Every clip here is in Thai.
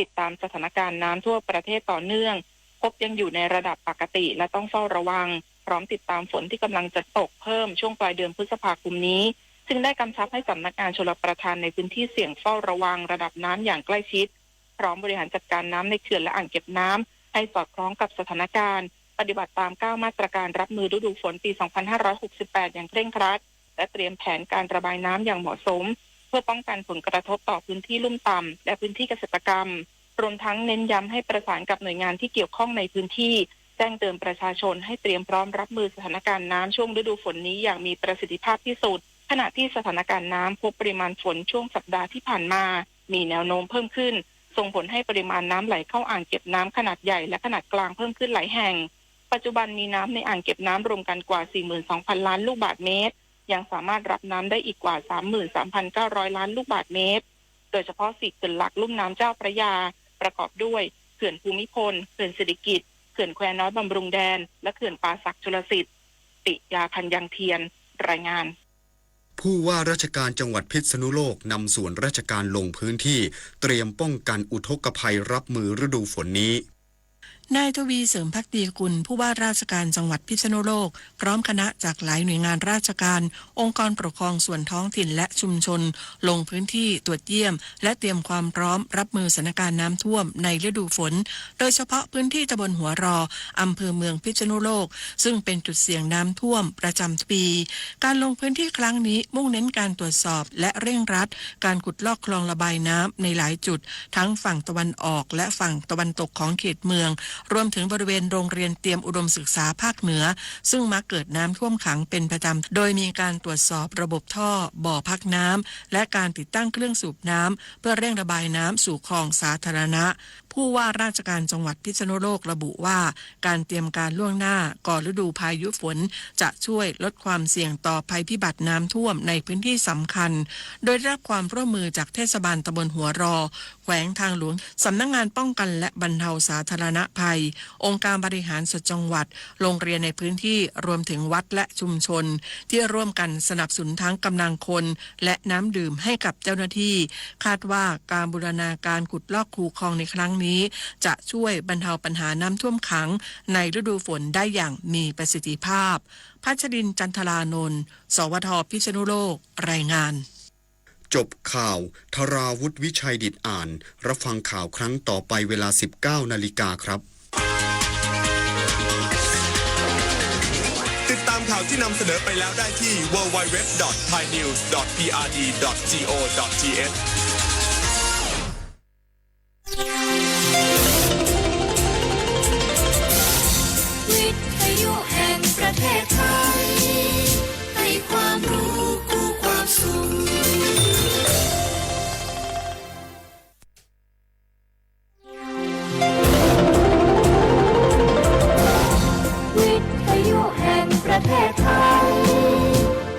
ติดตามสถานการณ์น้ำทั่วประเทศต่อเนื่องพบยังอยู่ในระดับปกติและต้องเฝ้าระวังพร้อมติดตามฝนที่กำลังจะตกเพิ่มช่วงปลายเดือนพฤษภาคมนี้จึงได้กำชับให้สำนักงานชลประทานในพื้นที่เสี่ยงเฝ้าระวังระดับน้ำอย่างใกล้ชิดพร้อมบริหารจัดการน้ำในเขื่อนและอ่างเก็บน้ำให้สอดคล้องกับสถานการณ์ปฏิบัติตาม9มาตรการรับมือฤดูฝนปี 2568 อย่างเคร่งครัดและเตรียมแผนการระบายน้ำอย่างเหมาะสมเพื่อป้องกันผลกระทบต่อพื้นที่ลุ่มต่ำและพื้นที่เกษตรกรรมรวมทั้งเน้นย้ำให้ประสานกับหน่วยงานที่เกี่ยวข้องในพื้นที่แจ้งเตือนประชาชนให้เตรียมพร้อมรับมือสถานการณ์น้ำช่วงฤดูฝนนี้อย่างมีประสิทธิภาพที่สุดขณะที่สถานการณ์น้ำพบปริมาณฝนช่วงสัปดาห์ที่ผ่านมามีแนวโน้มเพิ่มขึ้นส่งผลให้ปริมาณน้ำไหลเข้าอ่างเก็บน้ำขนาดใหญ่และขนาดกลางเพิ่มขึ้นหลายแห่งปัจจุบันมีน้ำในอ่างเก็บน้ำรวมกันกว่า 42,000 ล้านลูกบาศก์เมตรยังสามารถรับน้ำได้อีกกว่า 33,900 ล้านลูกบาศก์เมตรโดยเฉพาะ4เขื่อนหลักลุ่มน้ำเจ้าพระยาประกอบด้วยเขื่อนภูมิพลเขื่อนสิริกิติ์เขื่อนแควน้อยบำรุงแดนและเขื่อนป่าสักชลสิทธิ์ติยาพันยังเทียนรายงานผู้ว่าราชการจังหวัดพิษณุโลกนำส่วนราชการลงพื้นที่เตรียมป้องกันอุทกภัยรับมือฤดูฝนนี้นายทวีเสริมภักดีกุลผู้ว่าราชการจังหวัดพิษณุโลกพร้อมคณะจากหลายหน่วยงานราชการองค์กรปกครองส่วนท้องถิ่นและชุมชนลงพื้นที่ตรวจเยี่ยมและเตรียมความพร้อมรับมือสถานการณ์น้ำท่วมในฤดูฝนโดยเฉพาะพื้นที่ตำบลหัวรออำเภอเมืองพิษณุโลกซึ่งเป็นจุดเสี่ยงน้ำท่วมประจำปีการลงพื้นที่ครั้งนี้มุ่งเน้นการตรวจสอบและเร่งรัดการขุดลอกคลองระบายน้ำในหลายจุดทั้งฝั่งตะวันออกและฝั่งตะวันตกของเขตเมืองรวมถึงบริเวณโรงเรียนเตรียมอุดมศึกษาภาคเหนือซึ่งมักเกิดน้ำท่วมขังเป็นประจำโดยมีการตรวจสอบระบบท่อบ่อพักน้ำและการติดตั้งเครื่องสูบน้ำเพื่อเร่งระบายน้ำสู่คลองสาธารณะผู้ว่าราชการจังหวัดพิษณุโลกระบุว่าการเตรียมการล่วงหน้าก่อนฤดูพายุฝนจะช่วยลดความเสี่ยงต่อภัยพิบัติน้ำท่วมในพื้นที่สำคัญโดยได้รับความร่วมมือจากเทศบาลตำบลหัวรอแขวงทางหลวงสำนักงานป้องกันและบรรเทาสาธารณภัยองค์การบริหารส่วนจังหวัดโรงเรียนในพื้นที่รวมถึงวัดและชุมชนที่ร่วมกันสนับสนุนทั้งกำลังคนและน้ำดื่มให้กับเจ้าหน้าที่คาดว่าการบูรณาการขุดลอกคูคลองในครั้งนี้จะช่วยบรรเทาปัญหาน้ำท่วมขังในฤดูฝนได้อย่างมีประสิทธิภาพพัชรินทร์ จันทรานนท์สวท.พิษณุโลกรายงานจบข่าวธราวุฒิวิชัยดิษฐ์อ่านรับฟังข่าวครั้งต่อไปเวลา 19 นาฬิกาครับติดตามข่าวที่นำเสนอไปแล้วได้ที่ www.thainews.prd.go.thวิทยุแห่งประเทศไทยให้ความรู้คู่ความสุขวิทยุแห่งประเทศไทย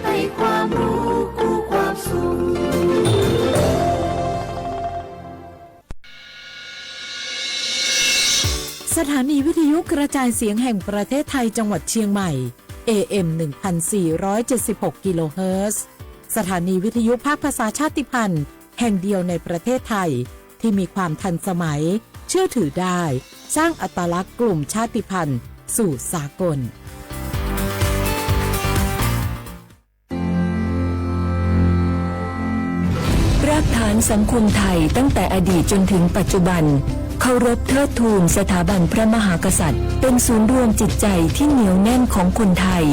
ให้ความรู้คู่ความสุขสถานีวิทยุกระจายเสียงแห่งประเทศไทยจังหวัดเชียงใหม่ AM 1476 กิโลเฮิรตซ์สถานีวิทยุภาคภาษาชาติพันธุ์แห่งเดียวในประเทศไทยที่มีความทันสมัยเชื่อถือได้สร้างอัตลักษณ์กลุ่มชาติพันธุ์สู่สากลรากฐานสังคมไทยตั้งแต่อดีตจนถึงปัจจุบันเคารพเทิดทูนสถาบันพระมหากษัตริย์เป็นศูนย์รวมจิตใจที่เหนียวแน่นของคนไทย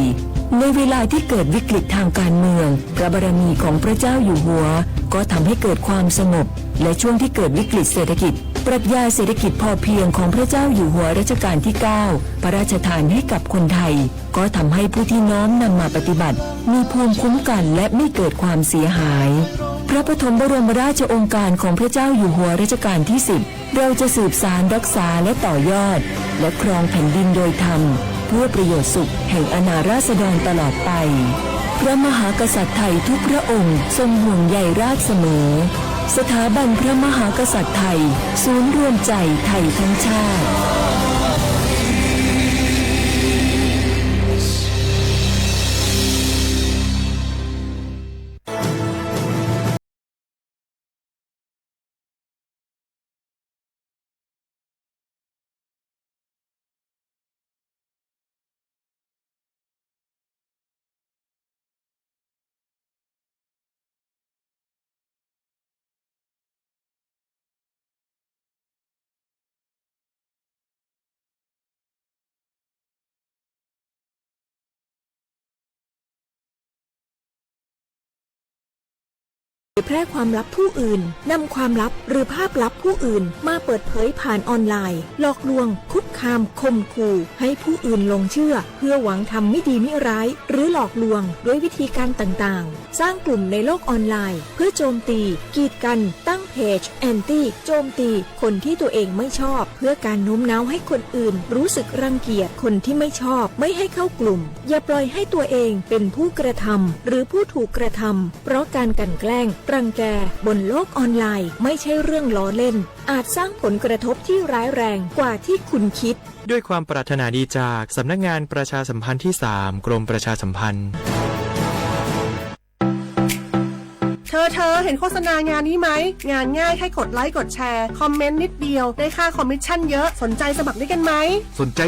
ในเวลาที่เกิดวิกฤตทางการเมืองพระบารมีของพระเจ้าอยู่หัวก็ทำให้เกิดความสงบและช่วงที่เกิดวิกฤตเศรษฐกิจปรัชญาเศรษฐกิจพอเพียงของพระเจ้าอยู่หัวรัชกาลที่ 9 พระราชทานให้กับคนไทยก็ทำให้ผู้ที่น้อมนำมาปฏิบัติมีภูมิคุ้มกันและไม่เกิดความเสียหายพระปฐมบรมราชโองการของพระเจ้าอยู่หัวรัชกาลที่ 10เราจะสืบสานรักษาและต่อยอดและครองแผ่นดินโดยธรรมเพื่อประโยชน์สุขแห่งอาณาราษฎรตลอดไปพระมหากษัตริย์ไทยทุกพระองค์ทรงห่วงใยราษฎร์เสมอสถาบันพระมหากษัตริย์ไทยศูนย์รวมใจไทยทั้งชาติ แพร่ความลับผู้อื่นนำความลับหรือภาพลับผู้อื่นมาเปิดเผยผ่านออนไลน์หลอกลวงคุกคามข่มขู่ให้ผู้อื่นหลงเชื่อเพื่อหวังทำไม่ดีไม่ร้ายหรือหลอกลวงด้วยวิธีการต่างๆสร้างกลุ่มในโลกออนไลน์เพื่อโจมตีกีดกันตั้งเพจแอนตี้โจมตีคนที่ตัวเองไม่ชอบเพื่อการโน้มน้าวให้คนอื่นรู้สึกรังเกียจคนที่ไม่ชอบไม่ให้เข้ากลุ่มอย่าปล่อยให้ตัวเองเป็นผู้กระทำหรือผู้ถูกกระทำเพราะการกลั่นแกล้งรังแกบนโลกออนไลน์ไม่ใช่เรื่องล้อเล่นอาจสร้างผลกระทบที่ร้ายแรงกว่าที่คุณคิดด้วยความปรารถนาดีจากสำนักงานประชาสัมพันธ์ที่ 3 กรมประชาสัมพันธ์เธอเห็นโฆษณางานนี้ไหมงานง่ายแค่กดไลค์กดแชร์คอมเมนต์นิดเดียวได้ค่าคอมมิชชั่นเยอะสนใจสมัครด้วยกันไหมสนใจ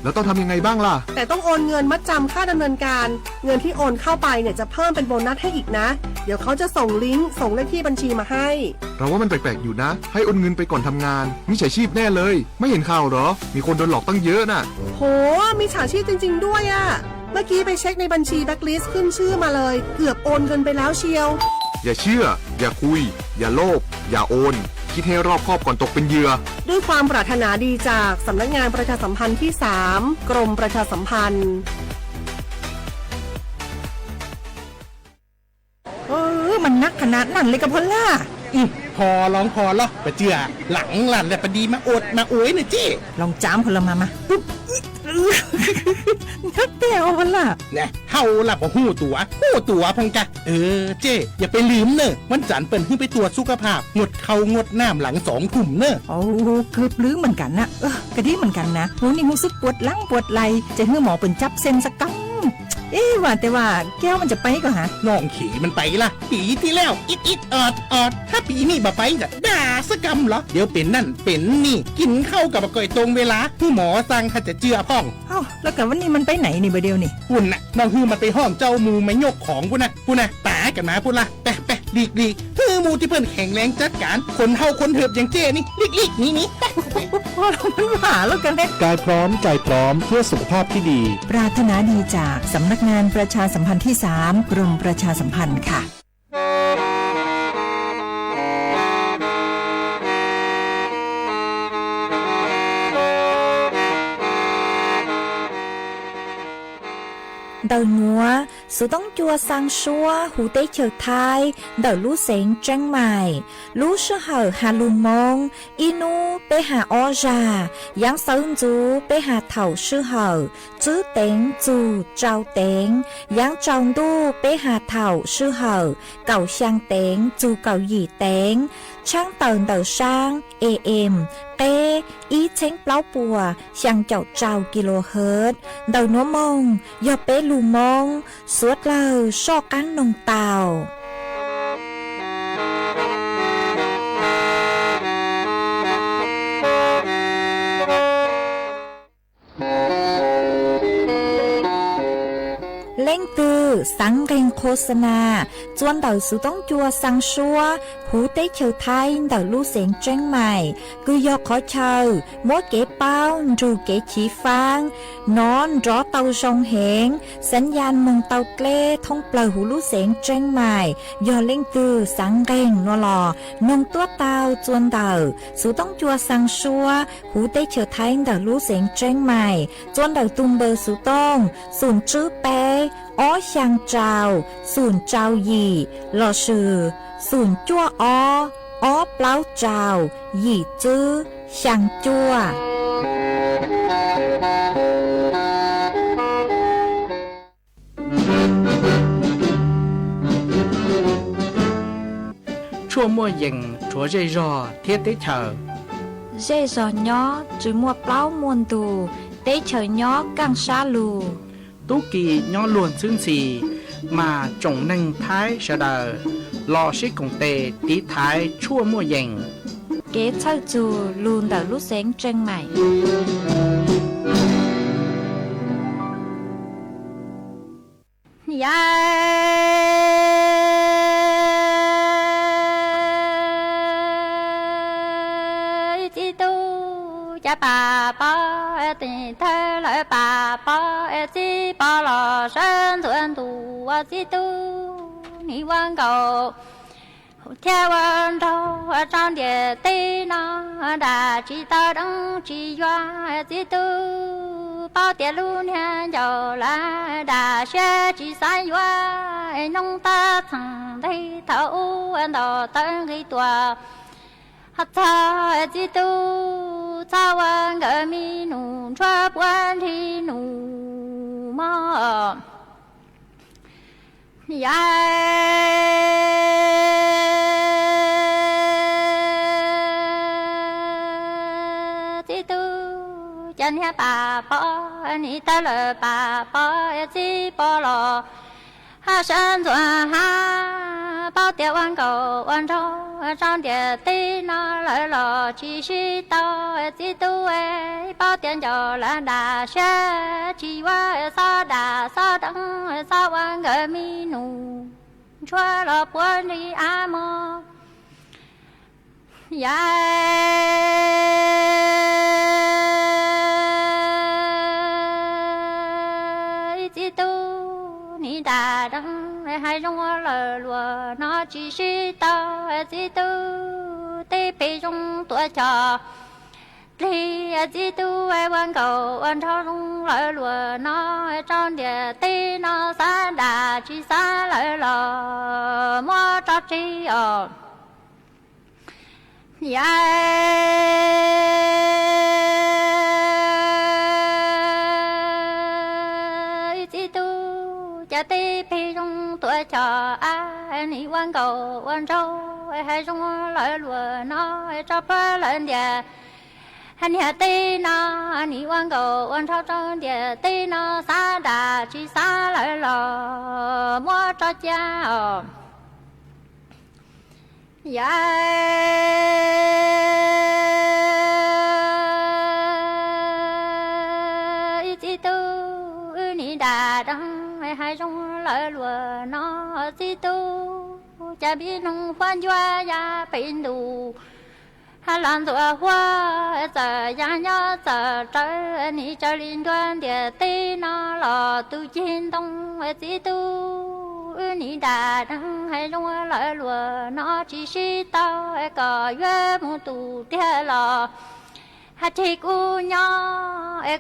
แล้วต้องทำยังไงบ้างล่ะแต่ต้องโอนเงินมัดจำค่าดำเนินการเงินที่โอนเข้าไปเนี่ยจะเพิ่มเป็นโบนัสให้อีกนะเดี๋ยวเขาจะส่งลิงก์ส่งเลขที่บัญชีมาให้เราว่ามันแปลกๆอยู่นะให้โอนเงินไปก่อนทำงานมิจฉาชีพแน่เลยไม่เห็นข่าวหรอมีคนโดนหลอกตั้งเยอะน่ะโหมิจฉาชีพจริงๆด้วยอะเมื่อกี้ไปเช็คในบัญชีแบล็คลิสต์ขึ้นชื่อมาเลยเกือบโอนเงินไปแล้วเชียวอย่าเชื่ออย่าคุยอย่าโลภอย่าโอนคิดให้รอบคอบก่อนตกเป็นเหยื่อด้วยความปรารถนาดีจากสำนักงานประชาสัมพันธ์ที่ 3 กรมประชาสัมพันธ์มันนักขนาดนั้นเลยกับพอล่าพอลองพอหรอปะเจือหลังหลันแต่ปะดีมาอดมาโอยนะเจ้ลองจ้ามพลมาปุ๊บนักเตียวพอล่าเนี่ยเฮาหลับหูตัวพงกะเจ้อย่าไปลืมเนอะวันจันทร์เปิ่นขึ้นไปตรวจสุขภาพงดเขางดน้ำหลัง2 ทุ่มเนอะโอ้เกือบลืมเหมือนกันนะกะดีเหมือนกันนะหูนี่รู้สึกปวดหลังปวดไหล่จะให้หมอเปิ่นจับเส้นสักกังว่าแต่ว่าแก้วมันจะไปก็หาน้องขี่มันไปล่ะปีที่แล้วอิดออดถ้าปีนี้บ่ไปจะด่าสกรรมเหรอเดี๋ยวเป็นนั่นเป็นนี่กินข้าวกับก่อยตรงเวลาผู้หมอสั่งถ้าจะเจือพ่องแล้วกับวันนี้มันไปไหนนี่บ่เดียวนี่พุ่นน่ะน้องฮือมันไปห้องเจ้ามูไม่ยกของพุ่นน่ะตากันมาพุ่นล่ะไปลีกฮือมูที่เพิ่นแข็งแรงจัดการคนเฮาคนเถิบอย่างเจ้นี่ลีกนี่พอเรามันหาแล้วกันเด้กายพร้อมใจพร้อมเพื่อสุขภาพที่ดีปรารถนาดีจากสำนักงานประชาสัมพันธ์ที่ 3 กรมประชาสัมพันธ์ค่ะđầu núa số tông chua sang xua hú tế chờ thai đầu lú sén trăng mài lú sơ hở hà lù mông inu bê hà o già giáng sơn chú bê hà thảo sư hở chứ tén chú trao tén giáng tròng đu bê hà thảo sư hở cầu sang tén chú cầu dì tén trang tờn đầu sang AM P ý chén plau bùa sang chậu trào kHz đầu núa mông do bê lù mông suốt lờ so cán nông tàu lên từ sáng ghenโฆษณาจวนđầu sự tống chua sang xua hú tế chờ thay đầu lưu xén tranh mày cứ do khó chờ mỗi kế bao dù kế chỉ phang nón rõ tàu sông hẹnสัญญาณมงเตาเกล้ท่องเปล่าหูลูเสียงแจ้งใหม่ยอเล่งตือสังแรงนัวหล่อนงตัวเตาจวนเตาสูต้องจัวสังชัวหูได้เฉอไทยเดาลูเสียงแจ้งใหม่จวนเดาตุ้มเบอร์สูต้องศูนย์จื้อเป้อ้อช่างเจ้าศูนย์เจ้าหยี่หล่อชื่อศูนย์จั่วอ้อเปล่าเจ้าหยี่จื้อช่างจั่วchua mua dừng chúa dây rò thiết tế chờ dây rò nhỏ chứ mua plau muôn tù tế chờ nhỏ càng xa lù tú kỳ nhỏ luôn xương xì mà trồng nâng thái sợ đờ lò xí cùng tề tí thái chua mua dừng kế chơi chù luôn đỡ lúc sáng trăng mày cha bà ba tình thơ lại bà ba chi ba lò sơn thuần tù chi tu ni quan cầu theo ơn đâu trong địa tây nó đã chỉ ta đăng chỉ doa chỉ tu bao tiền luôn nha giàu là đã sẽ chỉ sai doa nông ta thằng đây thấu anh đó tăng cái tua hát ta chỉ tu sao anh gỡ mi nụ cho quan thì nụ mơ chân ha bà bỏ ni ta lỡ bà bỏ chi bỏ lò ha sơn rồi ha bao tiêu ăn cầu ăn rau trong địa tây nó lỡ lò chi chi tao chi tu ấy bao tiền cho là đà xe chi qua sao đà sao đắng sao ăn gỡ mi nụ cho lò buồn đi à mò ni đà đăng hai trong lờ lùa nó chỉ sĩ tao chỉ tu tê bê trong tuổi trò đi chỉ tu ai quan cầu anh thao trong lờ lùa nó trong địa tê nó xa đà chỉ xa lờ lò mua cho chi ở tê phi trong tuổi trò ai ni quan cầu quan trâu hay trong lời lùa nó cho phá lên địa hành hạ tê nó ni quan cầu quan trâu trong địa tê nó xa đà chỉ xa lời lò mua cho cha chỉ tu ni đà đăng hai trong lời lùa nó chỉ tu cha biết nông khoan doa ya bên đủ hà lan doa hoa giờ ya nhớ giờ trời ni trời liên quan địa tây nó lò tu chiến đông chỉ tu ni đà đăng hai trong lời lùa nó chỉ sĩ tao có duyên mu tu địa lò hát thì cú nhỏ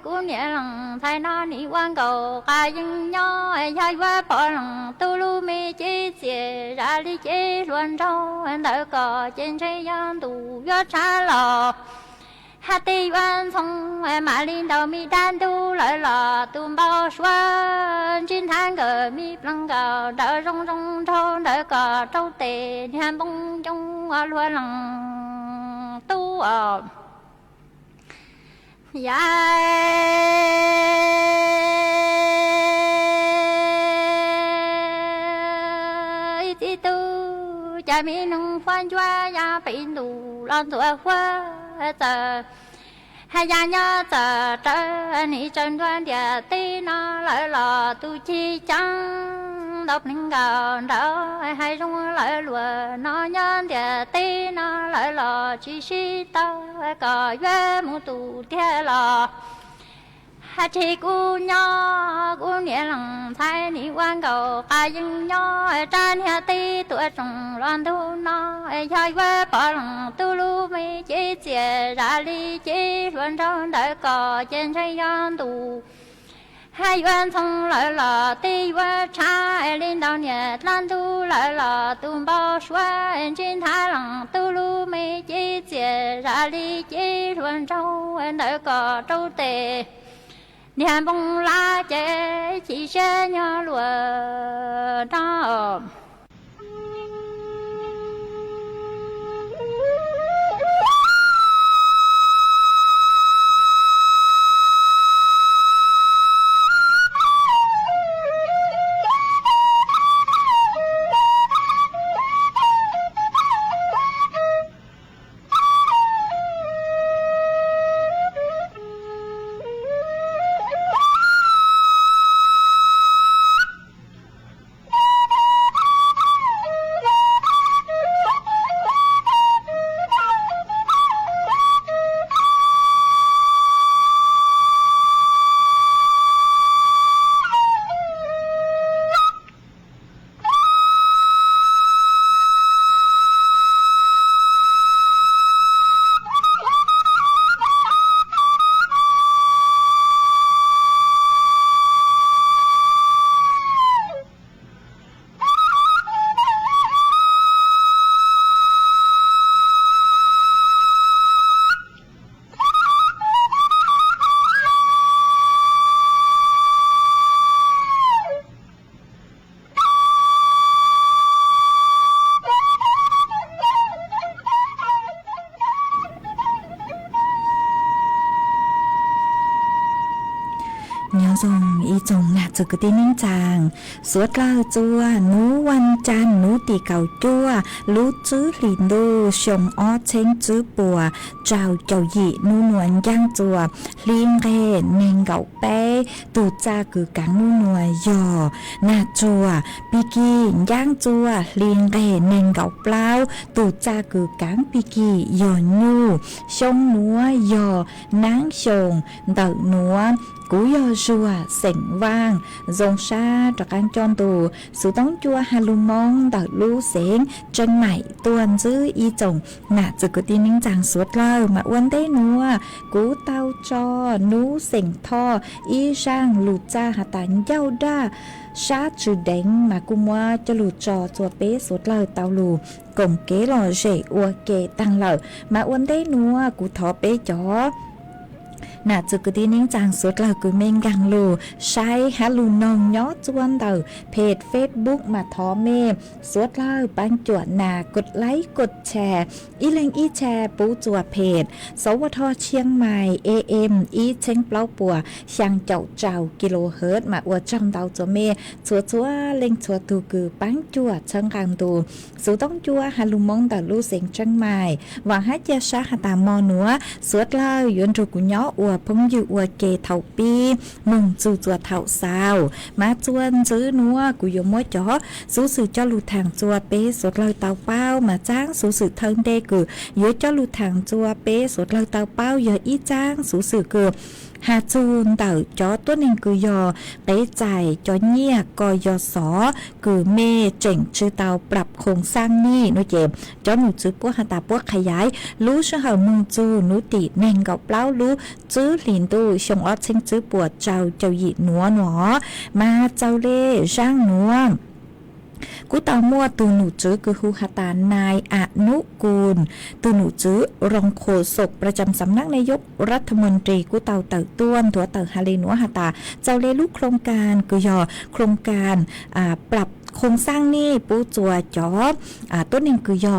cú nhẹ lòng thay nó ni quan cầu ca nhưng nhỏ hai vợ bỏ lòng tu lu mi chỉ chỉ ra đi chỉ luôn đâu anh đỡ có trên trái giang tu gió trả lò hát thì quan xong mà linh đầu mi đan tu lại lò tu bao xuân trên tháng cờ mi lăng cờ đỡ rong rong thâu đỡ cờ trâu tề nhàn bông trong luôn lòng tu ở chỉ tu cha mi nông khoan choa ya bên đủ lon tuổi hoa giờ hai gia nhớ giờ trời ni chân đoan địa tây nó lại lò tu chi trắng đọc ninh gạo đỡ hai trong lại lùa nó nhân địa tây nó lại lò chi sĩ tao có duyên mu tu địa lò hát thì cú nhỏ cú nhẹ lòng thay ni quan cầu ca nhưng nhỏ trên nhà tây tuổi trồng loan thu nó hai vợ bỏ lòng tu lu mi chỉ chỉ ra đi chỉ luôn trong đời cò trên trái giang tu hai vợ thông lại là tây vợ cha lên đầu nhẹ lan tu lại là tu bao xuân trên thái lòng tu lu mi chỉ chỉ ra đi chỉ luôn trong đời cò trâu tề niệm bông la chế chỉ sẽ nhớ lùa đó nhớ dùng ý dùng nạt từ cái tin chàng suốt lao chua nú văn chan nú tì cầu chua lú chữ lìn đu sông ó chênh chữ bùa trào chầu dị nú nuồn giang chùa liên ghê nên gạo bé tù cha cứ cắn nú nuồn giò nạt chùa piki giang chùa liên ghê nên gạo plau tù cha cứ cắn piki giò nhu sông núa giò nắng sông đậu núa cú yo rùa sỉnh vang dòng xa trọc ăn tròn tù sự tống chua hà lù mong đợt lú xén chân mày tuần giữ y chồng nạ dự cứ tin nính chàng suốt lơ mà uốn tế nua cú tao cho nú sỉnh tho y sang lù cha hà tán dâu đa sát trừ đánh mà cung mua cho lù trò chùa bế suốt lơ tao lù cổng kế lò rể ua kề tăng lợ mà uốn tế nua cú thọ bế chó nà chữ cứ tin những chàng suốt là cứ mình găng lù sai há lù nông nhó chuan đầu page Facebook mà thó mê suốt là ban chuột nàกดไลค์กดแชร์อีเล็งอีแชร์ปูจัวเพจสวทเชียงใหม่ AM อีเชงเปล่าปัวช่างเจ้าเจ้ากิโลเฮิรตซ์มาอวดจังดาวจัวเมชัวเล็งชัวตูคือปังจัวเชิงกลางตูสูต้องจัวฮาลุมงแต่ลู่เสียงจังใหม่หวังให้เจ้าชาหาตามอนัวสุดเลยยนต์กุญย้ออวดพงอยู่อวดเกเท่าปีมุงจูจัวเท่าสาวมาจวนซื้อนัวกุยมัวจ๋อสู้สื่อเจ้าลู่ทางจัวเป้สุดเลยเตาเป้ามาจ้างสู้สื่อเทิงเดกือเยอะเจ้าลู่ทางจัวเป้สุดเลยเตาเป้าเยอะอีจ้างสู้สื่อเกือบหาจูนเต่าจอตัวหนึ่งคือยอเป๊ใจจอเงียกอยอสอคือเมเจ๋งชื่อเตาปรับโครงสร้างนี่นุเจมจอหนูจื้อพวกหาตาพวกขยายรู้ชื่อเหามึงจูนุติแนงเกาเปล่ารู้จื้อหลินตูชงออดเชิงจื้อปวดเจ้าหยีหนัวหนอมาเจ้าเล่ร่างหนัวกูเตามั่วตูหนูจื้อคือฮูฮาตานายอนุกูลตูหนูจื้อรองโฆษกประจำสำนักนายกรัฐมนตรีกูเตาเต่าต้วนตัวเต่าฮาเลนัวฮาตาเจ้าเลลูกโครงการคือยอโครงการปรับโครงสร้างนี่ปูจัวจอต้นหนึ่งคือยอ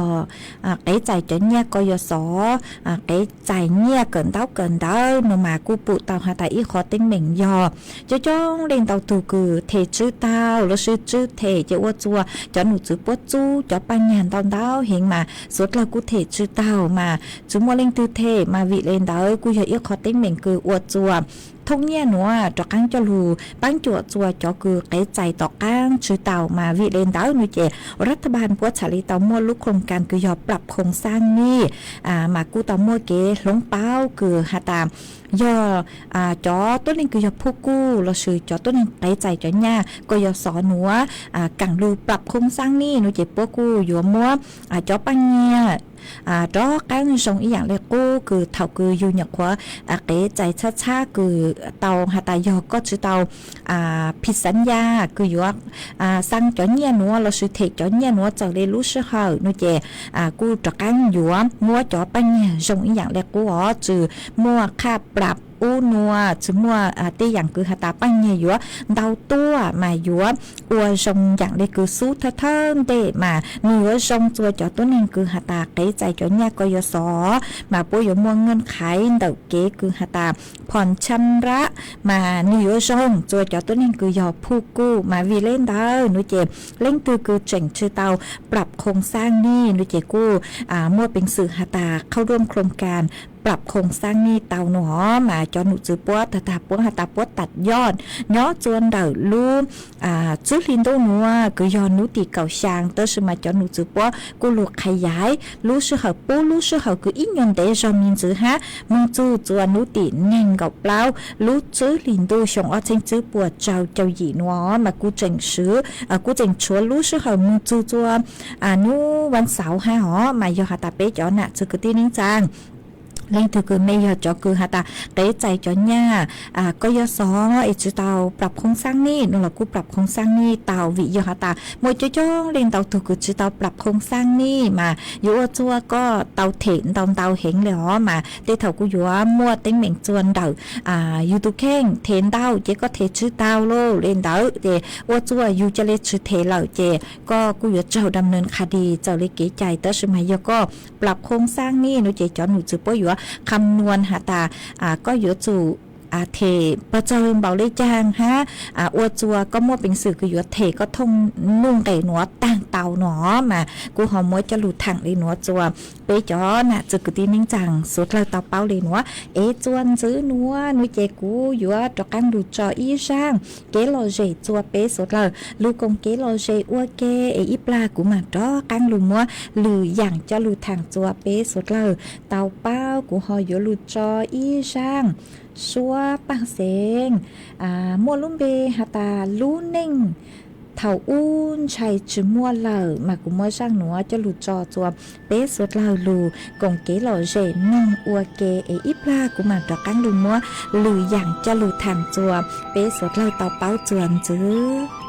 ไก่ใจจะเนี่ยกยศไก่ใจเนี่ยเกินเต้านมากูปูเตาหาตาอีขอติ้งเหม่งยอจะจ้องเล่นเตาตูคือเทชื่อเตาแล้วชื่อเทจะว่าจัวจะหนูจื้อปวดจูจะปัญญาเตาเห็นมาสุดแล้วกูเทชื่อเตามาจุ่มว่าเล่นตือเทมาวิเล่นเตากูอยากอีขอติ้งเหม่งคืออวดจัวthông nha nữa cho căng cho lù bán chuột chùa cho cứ cái chạy tọt căng chữ tàu mà vị lên đó nuôi trẻรัฐบาลพวกชาลีเตามั่วลูกโครงการคือยอปรับโครงสร้างนี่มากูเตามั่วเก๋หลงเป้าคือหาตามยอจอต้นนึงคือยอผู้กู้เราซื้อจอต้นนึงไกใจจอเนี่ยก็ยอสอนหัวกังลูปรับโครงสร้างนี่นุเจ็บพวกกู้อยู่มั่วจอปังเนี่ยđó cái sông ý dạng là cô cứ thảo cứ du nhập quá cái chạy cha cứ tàu hà tài do có chữ tàuผิดสัญญาคืออยู่sang cho nhẹ nữa là sự thiệt cho nhẹ nữa trở lên lúc sơ hở nó chèกูจะกันอยู่มัวจ่อปัญญาสงอีอย่างแรกกูอ๋อจือมัวค่าปรับอูนัวจือมัวตีอย่างคือหาตาปัญญาอยู่ดาวตัวมาอยู่อวสงอย่างเล็กคือสู้เท่าเดมาเหนือสงตัวจ่อตัวนึงคือหาตาเก๋ใจจ่อเนี่ยก็ยศมาปุยอยู่มัวเงินขายเดาเก๋คือหาตาผ่อนชำระมาเหนือสงตัวจ่อตัวนึงคือยอผู้กู้มาวีเล่นเด้อนุเจเล่นตือคือเจ๋งชื่อเตาปรับโครงสร้างนี่นุเจกู้มั่วเป็นสื่อหาตาเข้าร่วมโครงการปรับโครงสร้างนี่เตาหนอมาจอหนูจื้อปัวตาปัวหาตาปัวตัดยอดย้อจวนเดาลูจื้อลินโตหนัวคือยอนุติเก่าช่างเตอร์มาจอหนูจื้อปัวกูลูกขยายรู้ชื่อเขาปูรู้ชื่อเขาคืออีกอย่างเดจอมินจื้อฮะมึงจูจวนนุติเน่งเก่าเปล่ารู้จื้อลินโตชงอ้อเชงจื้อปัวเจ้าหยีหนัวมากูเจ๋งซื้อกูเจ๋งชัวรู้ชื่อเขามึงจูจัวนูวันเสาร์ฮะหอมายอหาตาเป๊ะจอน่ะจื้อกตีนิ่งจางเล่นถือคือไม่ยอดจอคือหาตาเตะใจจอเนี่ยก็ยอสอไอจือเตาปรับโครงสร้างนี่นั่นแหละกูปรับโครงสร้างนี่เตาวิยอหาตามวยจ้องเล่นเตาถือคือจือเตาปรับโครงสร้างนี่มาอยู่จัวก็เตาเถนเตาเห็นเลยอ๋อมาเตะเถากูอยู่ว่ามัวเต็งเหม่งจวนเดาอยู่ตุเข่งเทนเตาเจก็เทชื่อเตาโลเล่นเตาเจว่าจัวอยู่จะเล่นชื่อเทเหล่าเจก็กูอยู่เจ้าดำเนินคดีเจ้าเล็กเก๋ใจเตอร์สมัยยอก็ปรับโครงสร้างนี่หนูเจจอหนูจือป้ออยู่คำนวณหาตาก็อยู่จู่ เทประเจิงเบาเลยจางฮะอวดจัวก็มั่วเป็นสื่อคืออยู่เทก็ทงนุ่งไก่หนัวต่างเตาหนอมากูหอมมวยจะหลุดถังเลยหนัวจัวไปจ้อน่ะจึกกตีนิ่งจังสุดเลยเตาเป้าเลยหนัวจวนซื้อหนัวนุยเจกูอยู่ตะกังดูจออีช่างเกโลเจจัวเป๊สุดเลยลูกกงเกโลเจอวเกอีปลากูมาจ้อกังลูมัวหรืออย่างจะหลุดถังจัวเป๊สุดเลยเตาเป้ากูหออยู่หลุดจออีช่างชัวปังเสงมัวลุ่มเบฮาตาลู่เน่งเถาอุ้นชัยจืมัวเหล่ามากุมัวช่างหนัวจะหลุดจอจัวเป๊สุดเหล่าลูกงเกหล่อเจนั่งอัวเกอีปลากุมาดอกกังลูมัวหรืออย่างจะหลุดทางจัวเป๊สุดเหล่าเตาเป้าจวนจื้อ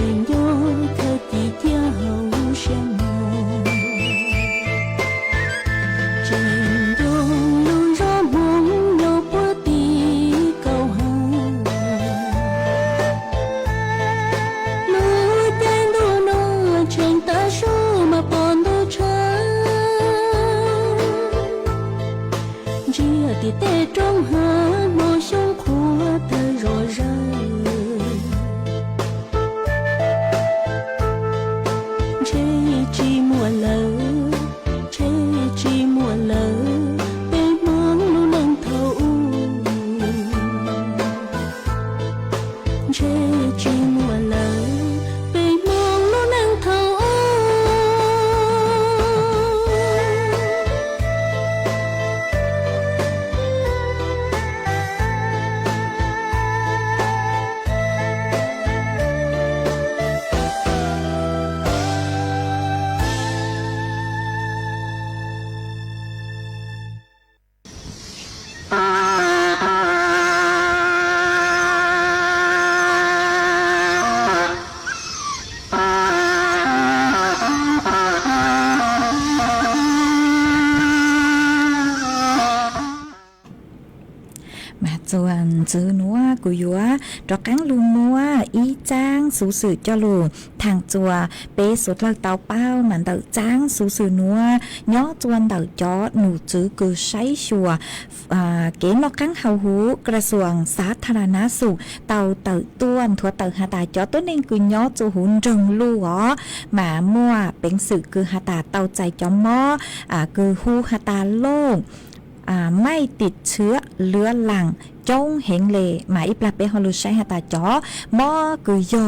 有可低调什么？真有路若梦有波的高行，路灯路诺全大树嘛帮路程，只有的带中和我胸阔的若人。ส่วนจื้อนัวกุยัวดอกกังลุงนัวอีจ้างสูสื่อเจ้าลูทางจัวเปสุดเลิกเตาเป้าเหมือนเตาจ้างสูสื่อนัวย่อจวนเตาจ้อหนูจื้อคือใช้ชัวเก๋นอกกังเฮาหูกระทรวงสาธารณสุขเตาต้วนทัวเตาหาตาจ้อตัวเองคือย่อจูหุนจงลู่อ๋อหมามั่วเป็นสื่อคือหาตาเตาใจจ้อมอคือหูหาตาโลกไม่ติดเชื้อเลื้อรังจงเหงเลหมายปลาเปฮอลูใช้หาตาจ๋อมอคือยอ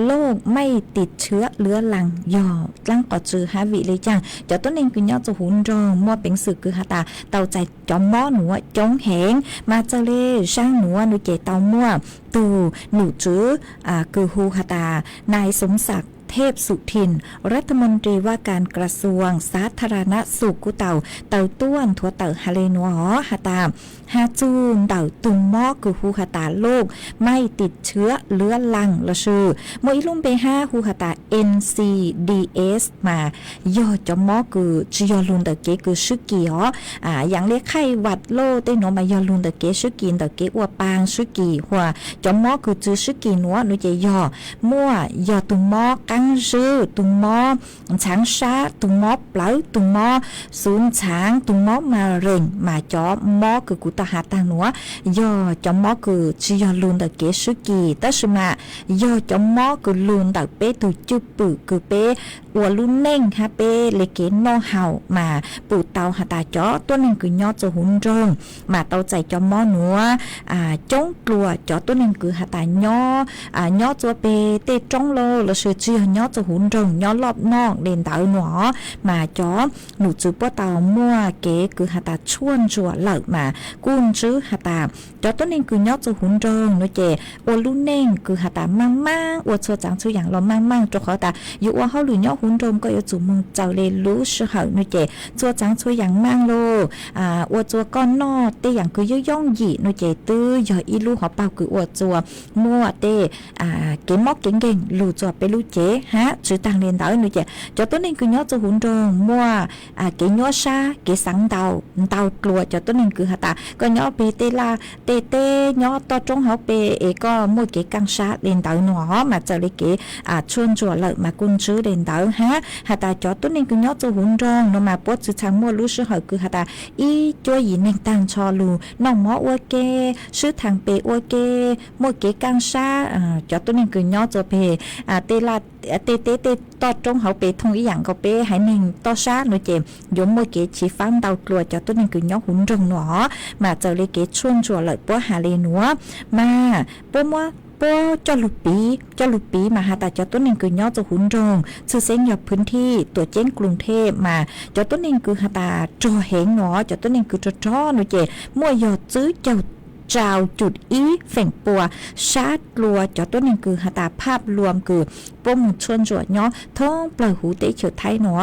โรคไม่ติดเชื้อเลื้อรังยอลังกอจือหาวิเลยจังจ๋อต้นเองคือยอจะหุนรองมอเป็นสื่อคือหาตาเตาใจจ๋อมอหนูจงเหงมาเจเลช่างหนูหนูเจเตามั่วตูหนูจื้อคือฮูหาตานายสมศักดิ์เทพสุทินรัฐมนตรีว่าการกระทรวงสาธารณสุขกุเต่าต้วนทัวเต่าฮาเลนัวหาตาฮาจูนเต่าตุงมอคือฮูหาตาโลกไม่ติดเชื้อเลื้อรังละชื่อมวยลุ่มไป5ฮูหาตา NCDS มาย่อจอมอคือจิยอลุนเตเกคือชื่อกี่อย่างเรียกไข้หวัดโลเตโนมายอลุนเตเกชื่อกี่เตเกอวปางชื่อกี่หัวจอมอคือจื้อชื่อกี่นัวนุเจย่อมั่วยอตุงมอกังชื่อตุงมอช้างช้าตุงมอเปล่าตุงมอศูนย์ช้างตุงมอมาเร่งมาจอมอคือกุตหาตังหนัวย่อจอมอคือจิยอลุนตะเกสุกีตัชมาย่อจอมอคือลุนตะเปตุจุปือคือเปอวลุนเน่งฮะเปเลเกนโนเฮามาปูเตาหาตาจอตัวนึงคือย่อจะหุนจงมาเตาใจจอมอหนัวจงกลัวจอตัวนึงคือหาตาย่อย่อจะเปเตจงโลละเชื่อเชื่อย่อจะหุนจงย่อรอบนอกเด่นเตาหนัวมาจอหนูจื้อป้อเตามั่วเก๋คือหาตาชวนจั่วเหลิกมากุนจื้อหาตาจอตัวนึงคือย่อจะหุนจงนุเจอวลุนเน่งคือหาตามั่งอวชัวจังชื่ออย่างเรามั่งจอเขาตาอยู่ว่าเขาหรือย่อหุนจงก็อยู่จุ่มมึงเจ้าเลยรู้ชื่อเขานุเจชัวจังชัวอย่างมั่งโลอวจัวก้อนนอเตอย่างคือย่องหยีนุเจตื้อย่ออีลูหัวเป่าคืออวจัวมั่วเตเก๋มอกเก่งลูจัวไปลูเจฮะชื่อต่างเรียนเต้านุเจจอตัวนึงคือย่อจะหุนจงมั่วเก๋ย่อชาเก๋สังเตากลัวจอตัวนึงคือหาตาก็ย่อเปเตลาเตย่อต่อจงเขาเปก็มั่วเก๋กังชาเรียนเต้าหนอมาเจอเลยเก๋ชวนจัวเลยมากุนชื่อเรียนเต้าฮะหาตาจอตัวนึงคือย่อจะหุนจงนมาปวดชื่อทางมั่วรู้ชื่อเขาคือหาตาอีจัวหยีเน่งตังชอลูน้องหมออวเกชื่อทางเปอวเกมั่วเก๋กังชาจอตัวนึงคือย่อจะเปเตลาเตต่อจงเขาเปทงอีหยังเขาเปให้หนึ่งต่อชาหนูเจมยมมวยเกชีฟังเตากลัวจอตัวนึงคือย่อหุนจงหนอมาเจอเลยเกชวนจัวเลยปัวหาเลนัวมาปัวมัวป้อจอลุปีมาหาตาจอต้นหนึ่งคือย่อจะหุนจงชื่อเส้นหยอบพื้นที่ตัวเจ้งกรุงเทพมาจอต้นหนึ่งคือหาตาจอเหงหนอจอต้นหนึ่งคือจอหนูเจมั่วยอซื้อเจ้าจุดอีเฝ่งปัวชาดกลัวจอต้นหนึ่งคือหาตาภาพรวมคือป้มชวนจวดย่อท้องปล่อยหูเตะเฉียวไทยหนอ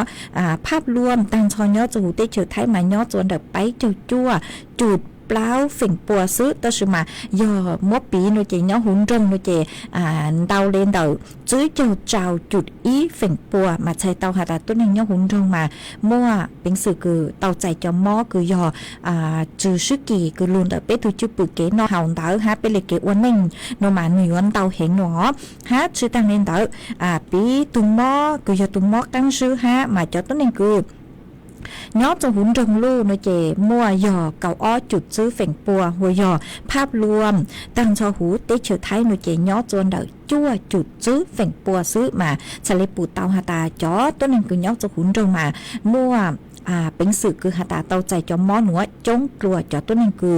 ภาพรวมตังชอย่อจะหูเตะเฉียวไทยมาย่อจวนเด็กไปเจ้าจั่วจุดเป ปล่าเฝ่งปัวซื้อตสึมาย่อมอปีโนเจย่อหุ่นรงโนเจเตาเลนเตาจื้อเจ้าเจ้าจุดอีเฝ่งปัวมาใช้เตาหาตาต้นนึงย่อหุ่นรงมามั่วเป็นสื่อคือเตาใจจอมอคือย่อจื้อซึกีคือลุนเตาเป้ตุจุปุเกนอเฮาเตาฮะเป็นเลเกอ้วนนิ่งโนมาหน่วยเตาเห็นหนอฮะชื่อตั้งเลนเตาปีตุมอคือย่อตุมอตั้งชื่อฮะมาจอต้นนึงคือย้อนจะหุ่นรงลู่โนเจมั่วย่อเก่าอ้อจุดซื้อเฝ่งปัวหัวย่อภาพรวมตั้งชอหูเตเฉอไทยโนเจย้อนจวนเดาจั่วจุดซื้อเฝ่งปัวซื้อมาชะเลปูเตาหาตาจ้อต้นหนึ่งคือย้อนจะหุ่นรงมามั่วเป็นสื่อคือหาตาเตาใจจอมอหนัวจงกลัวจอต้นนึงคือ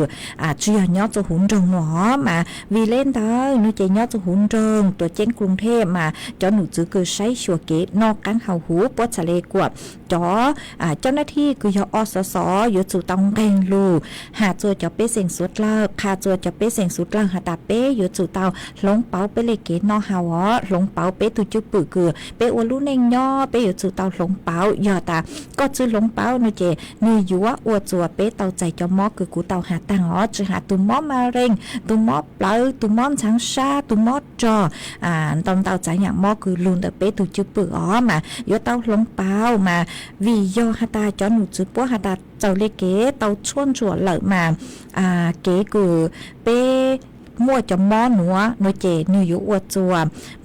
เจียย้อนจะหุ่นรงหนอมาวีเล่นเตาโนเจย้อนจะหุ่นรงตัวเจนกรุงเทพมาจอหนูจื้อคือใช้ชัวเกตนอกกังเฮาหูปวดชะเลกวดจอเจ้าหน้าที่คือยอสสอยู่จู่ตองเกงลูหาจัวจะเป้เสียงสุดเลิกคาจัวจะเป้เสียงสุดเลิกหาตาเป้อยู่จู่เตาหลงเป๋าเป้เลเกตนอเฮาอ๋อหลงเป๋าเป้ตุจุปือคือเป้อวลูเนงย่อเป้อยู่จู่เตาหลงเป๋ายอตาก็จื้อหลงเป๋าโนเจนี่อยู่ว่าอวจัวเป้เตาใจจอมอคือกูเตาหาตังอ๋อจะหาตุมอมาเร่งตุมอเปล่าตุมอช้างชาตุมอจอตอนเตาใจอย่างมอคือลุนเตเป้ตุจุปืออ๋อมาอยู่เตาหลงเป๋ามาวีโยหาตาจอหนูจื้อปัวหาตาเจ้าเลเก๋เตาชวนจั่วเหล่ามาเก๋คือเป้มั่วจะม้อหนัวโนเจนิวอยู่อวดจัว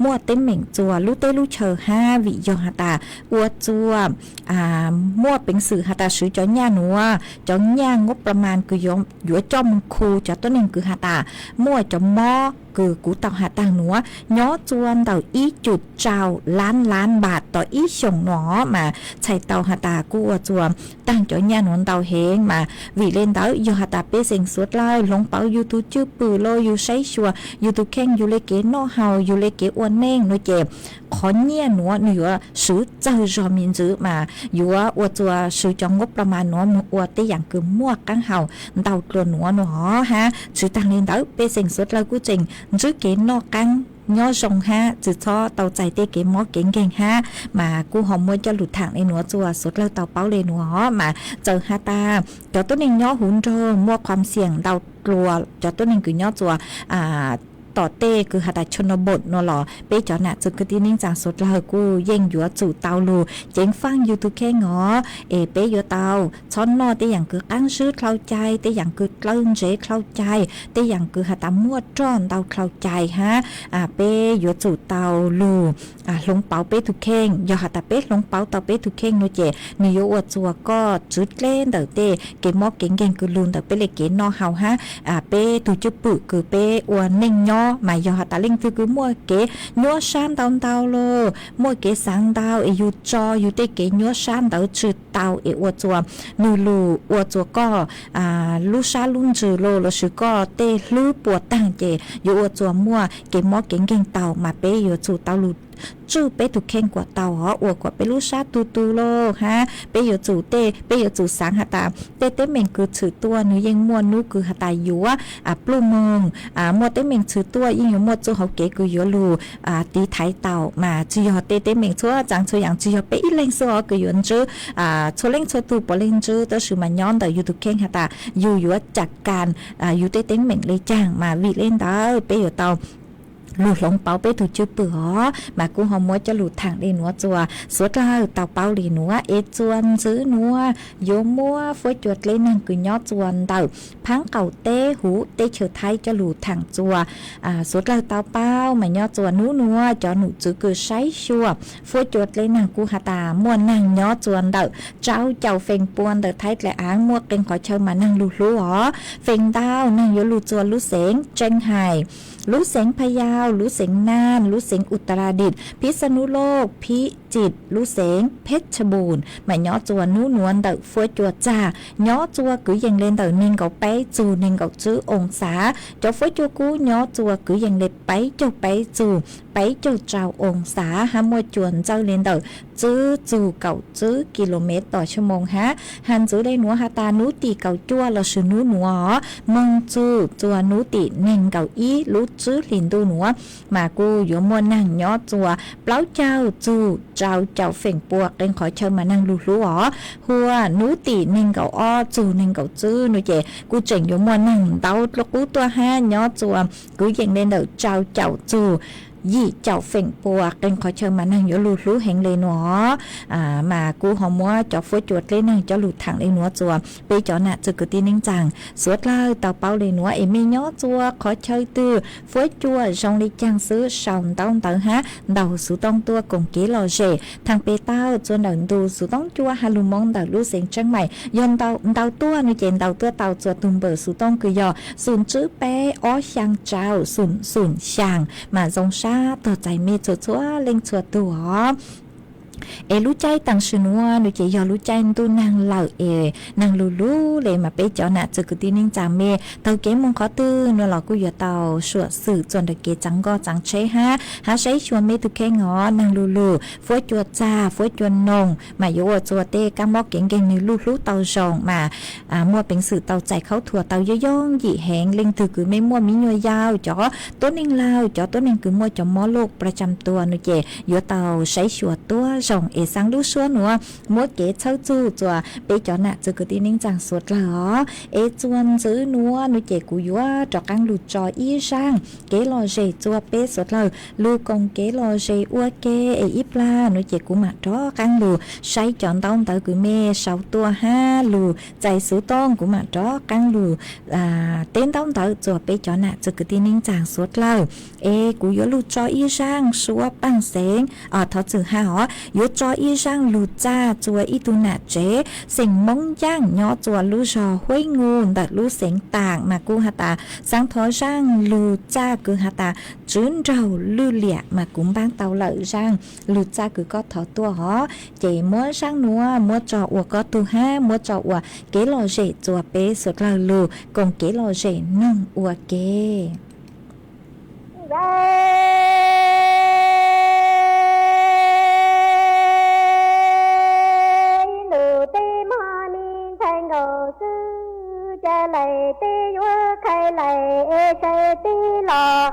มั่วเต็มเหม่งจัวลูเต้ลูเชอ5วิยอหาตาอวดจัวมั่วเป็นสื่อหาตาซื้อจอญ่าหนัวจอญ่างบประมาณคือยอมอยู่จอมคูจอต้นหนึ่งคือหาตามั่วจะม้อคือกูเต่าหาตังหนัวย้อจวนเต่าอีจุดเจ้าล้านบาทต่ออีชงหนอมาใช้เต่าหาตากูจวนตั้งจอย่าหนวนเต่าเฮงมาวีเล่นเต่าอยู่หาตาเป้เสียงสุดไล่ลงเป๋ายูทูจื้อปือโลอยู่ใช้ชัวยูทูแข้งยูเลเกนอเฮายูเลเกอ้วนเน่งโนเจ็บขอเนี่ยหนัวเหนือซื้อเจ้าจอมินจื้อมาอยู่ว่าอวดจัวซื้อจองงบประมาณหนัวมืออวดได้อย่างคือมั่วกังเฮาเต่าตัวหนัวหนอฮะซื้อตั้งเล่นเต่าเป้เสียงสุดไล่กูจริงจื้อเกนอกกังย่อทรงฮะจืดท้อเตาใจเตเก๋มอเก่งฮะมากูหอมมวยจะหลุดทางในหนัวจัวสุดแล้วเตาเป้าเลยหนัวมาเจอฮาตาเจ้าต้นเองย่อหุ่นโจมั่วความเสี่ยงเตากลัวเจ้าต้นเองคือย่อจัวต่อเต้คือหาตาชนบทนอหลอเป้จอหนะจุดกระตีนิ่งจากสุดแล้วกูเย่งอยู่จู่เตาลูเจ๋งฟังอยู่ทุกแค่งอเป้อยู่เตาช้อนนอเต้อย่างคือกั้งซื้อเข้าใจเต้อย่างคือเกลื่อนเจ๊เข้าใจเต้อย่างคือหาตามั่วจ้อนเตาเข้าใจฮะเป้อยู่จู่เตาลูลงเป๋าเป้ทุกแข้งอย่าหาตาเป้ลงเป๋าเตาเป้ทุกแข้งโนเจนิโยอวดจัวก็จุดเล่นเตาเต้เก๋มอเก่งคือลุนเตาเป้เล็กเก๋นอเฮาฮะเป้ตุจุปุคือเป้อวนเน่งยอมายอหาตาเล่งคือมั่วเก๋ยัวชานเตาโลมั่วเก๋สังเตาอยู่จออยู่เต้เก๋ยัวชานเตาจืดเตาอวดจัวนูลูอวดจัวก็ลูชาลุนจือโลแล้วชื่อก็เต้ลื้อปวดตั้งเจอยู่อวดจัวมั่วเก๋มอเก่งเตามาเป้อยู่จู่เตาลูจื้อเป้ถูกแข่งกว่าเตาอ๋ออวดกว่าเป้ลูชาตูโลฮะเป้อยู่จู่เต้เป้อยู่จู่สังหาตาเต้เหม่งคือถือตัวนูยังมั่วนูคือหาตาอยู่ว่าปลุเมืองมั่วเต้เหม่งถือตัวยิ่งอยู่มั่วจู่เขาเก๋คืออยู่ลูตีไทยเตามาจีฮอเต้เหม่งชั่วจังชั่วอย่างจีฮอเป้อีเล่งซัวคืออยู่จื้อชั่วเล่งชั่วตูปเล่งจื้อแต่ชื่อมันย้อนแต่อยู่ถูกแข่งหาตาอยู่จัดการอยู่เต้เหม่งเลยจ้างมาวิเล่นเตาเป้อยู่เตาหลุดหลงเป๋าเป้ถูกจื้อปือมากูหอมมวยจะหลุดทางได้หนัวจัวสวดลาเต่าเป้าหลีหนัวจวนซื้อหนัวโยมัวฝอยจวดเลยนั่งคือยอจวนเต่าพังเก่าเต้หูเต้เฉยไทยจะหลุดทางจัวสวดลาเต่าเป้ามายอจวนนัวจอหนูจื้อคือใช้ชัวฝอยจวดเลยนั่งกูหาตามัวนั่งยอจวนเต่าเจ้าเฟงปวนเต่าไทยและอ้างมัวเก่งขอเชิญมานั่งลู่เฟงดาวนั่งยอลู่จวนลู่เสงเจงไฮลู่เสงพยาวลู่เสงน่านลู่เสงอุตรดิตถ์พิษณุโลกพิจิตรลู่เสงเพชรบูรณ์หมายย่อจัวนู้นวลเต่าฟัวจัวจ่าย่อจัวcứยังเล่นเต่านิ่งเก่าไปจูนิ่งเก่าจื้อองศาเจ้าฟัวจัวกูย่อจัวcứยังเล็บไปเจ้าไปจูไปเจ้าเจ้าองศาหามวยจวนเจ้าเล่นเต่าจื้อจูเก่าจื้อกิโลเมตรต่อชั่วโมงฮะหันจื้อได้หนัวหาตานูตีเก่าจัวเราชื่อนู้นหัวมึงจูจัวนูตีนิ่งเก่าอีรู้จื้อลินดูหนัวมากูอยู่มวนนั่งย่อจัวเปล่าเจ้าจู เจ้าเฝ่งปวกเร่งขอเชิญมานั่งรู้อ๋อหัวนูตีนิ่งเก่าอ้อจูนิ่งเก่าจื้อหนูเจกูเจ๋งอยู่มัวนั่งเต้าลูกกูตัวห้าย่อจัวกูยังเล่นเด้อเจ้าจูยี่เจ้าเฝ่งปวกเร่งขอเชิญมานั่งอยู่รู้แห่งเลยหนอมากูหอมมัวจอฟัวจวดเลยนั่งเจ้าหลุดทางเลยหนัวจัวไปจอน่ะจะกึตีนิ่งจังสวดเล่าเต่าเป้าเลยหนัวเอ็มไม่ย่อจัวขอเชิญตื้อฟัวจัวจงเลยจังซื้อสองต้องเต่าฮะเดาสูต้องตัวกงเกลอเจทางเปเต้าจวนเดินดูสูต้องจัวฮาลุมงเดาลู่เสียงจังใหม่ยนเดาตัวนี่เจนเดาตัวเต่าจัวตุ่มเบอร์สูต้องคือยอศูนย์จื้อเป้อ้อช่างเจ้าศูนย์ช่างมาทรงต่อใจเมจัวเล็งจัวตัวรู้ใจต่างชนัวหนูจะยอรู้ใจตัวนางเหล่านางลูเลยมาไปเจ้าหน้าจะกุตีนิ่งจามเมเตาเก๋มงขอตื้อเนื้อหลอกกูอยู่เตาสวดสื่อจนตะเกจังก็จังใช้หาใช้ชวนเมตุแค่งอนางลูฟัวจวดจ้าฟัวจวนนงมาโยจัวเต้กำบอกเก่งในลูเตาจองมามัวเป็นสื่อเตาใจเขาถั่วเตาย่องหยี่แหงเล็งถือคือไม่มัวมีหน่วยยาวจ่อต้นนิ่งลาวจ่อต้นนิ่งคือมัวจ่อมอโลกประจำตัวหนูเจโยเตาใช้ชวดตัวจงsang lúc xưa nữa múa kế châu chu chùa bây giờ nè giờ cứ tin ninh chẳng suốt là chuan giữ nữa nuôi trẻ của vua trọ căng lụt trò y sang kế lò dễ chùa bé suốt là lưu công kế lò dễ ua kê ít la nuôi trẻ của mặt trọ căng lù say chọn tông tới cứ mê sáu tua ha lù chạy số tông của mặt trọ căng lù tên tông tới chùa bây giờ nè giờ cứ tin ninh chẳng suốt là của vua lụt trò y sang xua bằng sáng thọ chữ ha họ vua trò y sang lù cha chùa y tu nạ chế sinh mong giang nhỏ chùa lù rò huế nguồn đặt lù sinh tàng mà cô hà ta sang thói sang lù cha cứ hà ta trứng rau lù lịa mà cũng bán tàu lợi sang lù cha cứ có thọ tua họ chỉ muốn sang núa muốn trò ua có tu ha muốn trò ua kế lò rể chùa bé sụt là lù còn kế lò rể nông ua kê lại tê vua khai lại say tê lò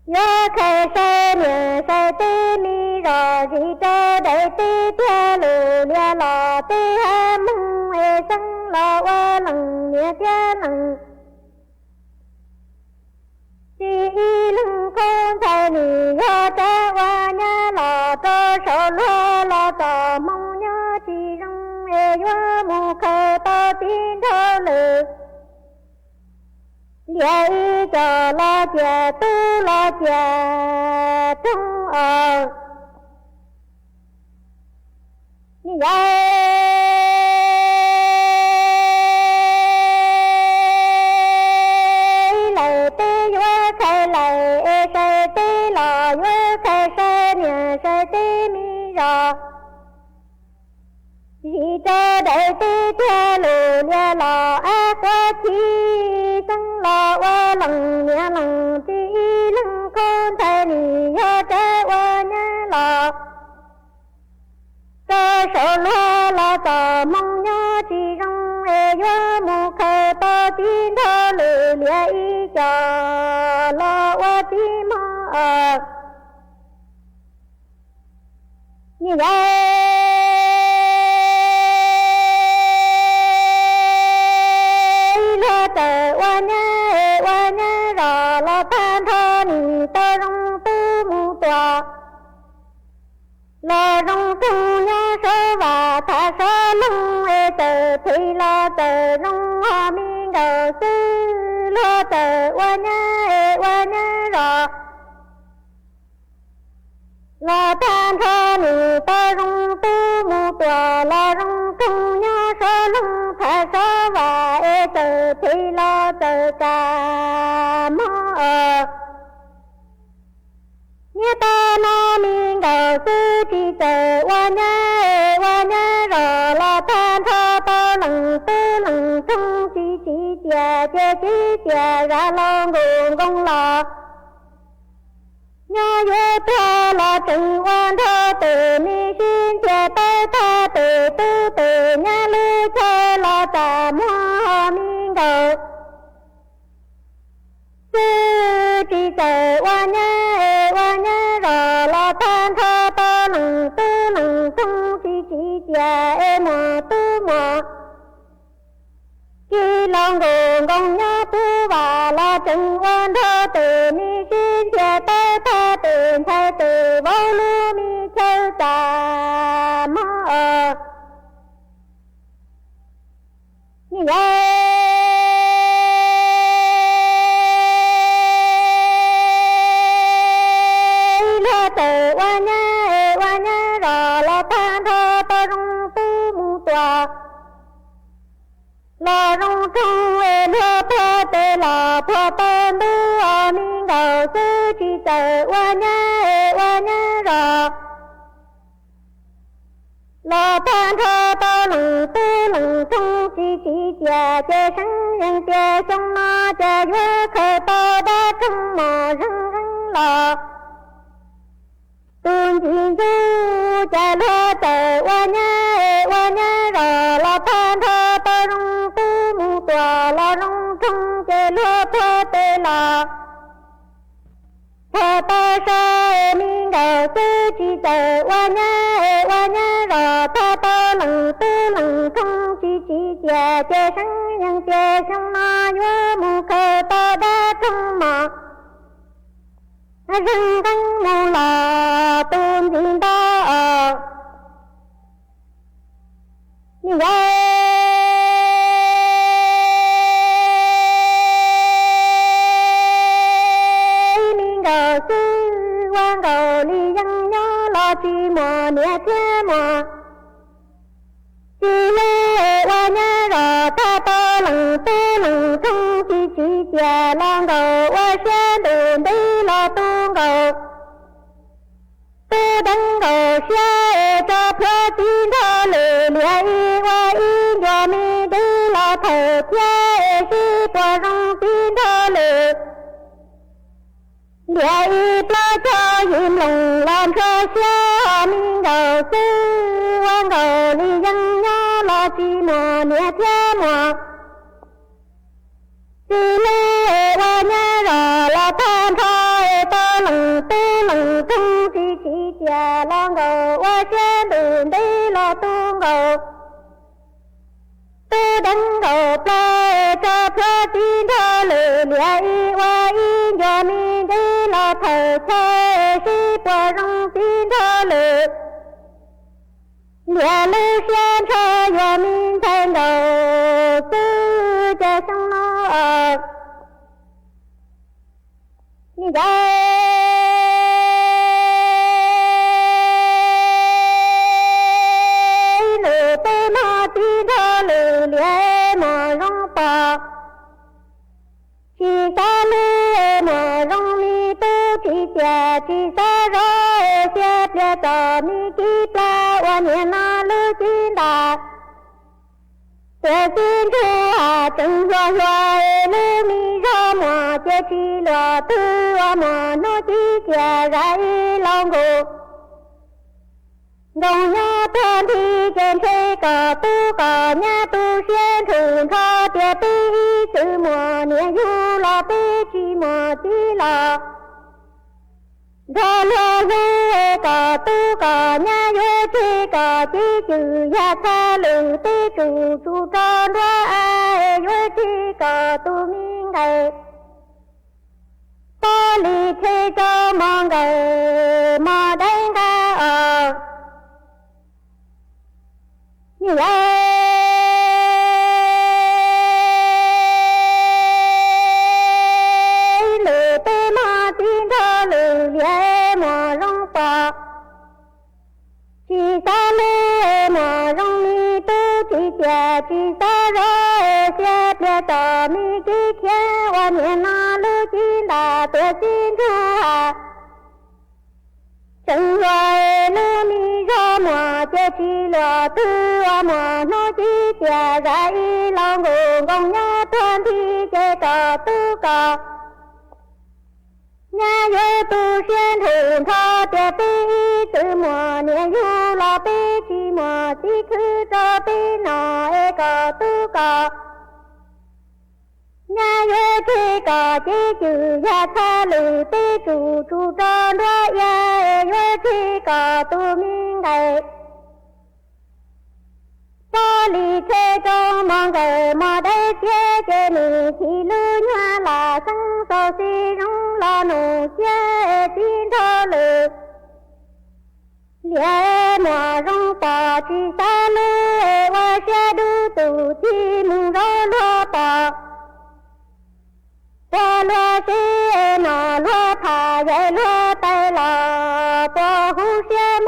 vua khai say nhờ say tê mi rò gì cho đại tê tia lù lia lò tê ha mông sang lò qua lằng lia tia lằng chi lưng con thay nì yo cha qua nha lò cho sổ lò cho mông nhớ chi rong vua mù khai to tin thơ lự vậy cho lo chè tu lo chè trong như vậy lại tê vua khai lại khai tê lò vua khai khai nhờ khai tê mi rò vì cho đại tê tia lù lia lò á có chi sang lò qua lằng lia lằng chi lưng con thay nì yo trái qua nha lò cho sổ lo cho mong nhớ chi rong yo mù khai to tin thơ lù lia y cho lo qua chi mơ như vậy lo rong tung nhớ số và thả số lưng từ thì lo từ rong hoa miên đầu sư lo từ qua nhớ rồi lo than thơ nì tơ rong tu mu tòa lo rong tung nhớ số lưng thả số và từ thì lo từ cả mơ như ta nó miên đầu sư chỉ chờ qua nhá rồi lo than thơ to lằng tư lằng tung chỉ tia ra lo nguồn công lò nhớ vô thơ lo trừng oan thơ từ ni xin tia tới thơ từ tư từ nhá lưu thơ lo trà mua miên đầu sư chỉ chờ qua nhá rồi lo than thơ tia mò tu mò khi lòng gồm gồng nhớ tu và lo chân quan thơ từ mi xin tia tơ thơ từ thay từ vô lưu mi châu tà mơ như vậy là rong trong về đưa thơ tê là phò tên đưa mình đầu sư chỉ chờ qua nhá rồi là phan thơ to lừng tư lừng trong chỉ chè sáng nhân chè trong nó chè vơ khờ to đá trong mò răng là tương chỉ du chè lơ tờ qua nhá rồi là phan thơ to rong tư mu tòa là rong trong chè lơ thơ tê là thơ to sa mình đầu sư chỉ chờ qua nhá rồi thơ to lừng tư lừng trong chỉ chè sáng nhân chè trong nó vơ mu khờ to đá trong mò rừng cánh mù là tôn tin đó như vậy mình đầu sư quan đầu đi dân nhớ lo chi mò nè thế mò chi lê qua nhớ rồi ta to lừng tê lừng trong chỉ chè long đầu qua xe đường đi lo tuôn cầu tư đánh cầu xe cho phá chín thơ lệ lệ qua in cho mi đi lo thờ che si qua rong chín thơ lệ lệ plá cho im lòng làm cho xe mình đầu sư quan cầu đi dân nhớ lo chi mò nè thế mò chi lê qua nhá rồi là than thôi to lừng tư lừng tung chỉ chè long cầu qua xe đường đi lo tuôn cầu tư đánh cầu plê cho phá chín thơ lệ lệ qua in cho mi đi lo thờ che si qua rong chín thơ lệ lệ lê xem cho cho mi thành đầu tư cho xong nó như vậy lệ tê mà tí thơ lệ lệ mà rong bò chỉ xa lệ mà rong mi tư chỉ chè chỉ xa rồi xếp lệ tờ mi kí plá qua nhẹ na lư chín đà sẽ xin thu hà chân hoa hoa lư mi ra mà chè chi lọ tư mà nó chỉ chè ra y lòng gù đồng nhá thân thi trên thế cờ tu cờ nhá tu xuyên thường thơ tiệt tí sự mùa nè du lọ tí chi mùa tí lọ thơ lơ dư cờ tu cờ nhá dư chi cờ chi chữ ya tha lử tí chủ chủ tròn ra ai dư chi cờ tu miên ngày ta lì thế cho mong ngày mà đánh ca như vậy lệ tê mà tin thơ lệ lệ mà rong bò chỉ xa lệ mà rong mi tư chỉ chè chỉ xa rồi xếp lệ tờ mi kí khé qua nhẹ na lư chín đà tuyệt xin thu hà chân rồi lư mi ra mà chè chi lọ tư mà nó chỉ chè ra y lòng gồm gồng nhá thân thi chè cờ tư cờ nhá dư tu xuyên thường thơ tiệt tí tự mùa nè du lọ tí chi mùa tí khứ cho tí nọ e cờ tư cờ nhá dư chi cờ chi chữ ya tha lử tí chủ chủ tròn ra ya e dư chi cờ tu miên ngày 里吹中忙个忙得姐姐你起路远啦，生手西容啦农些金头路，连马容把去山路，我下路都去木肉罗巴。我罗西那罗塔也罗带啦，不胡些么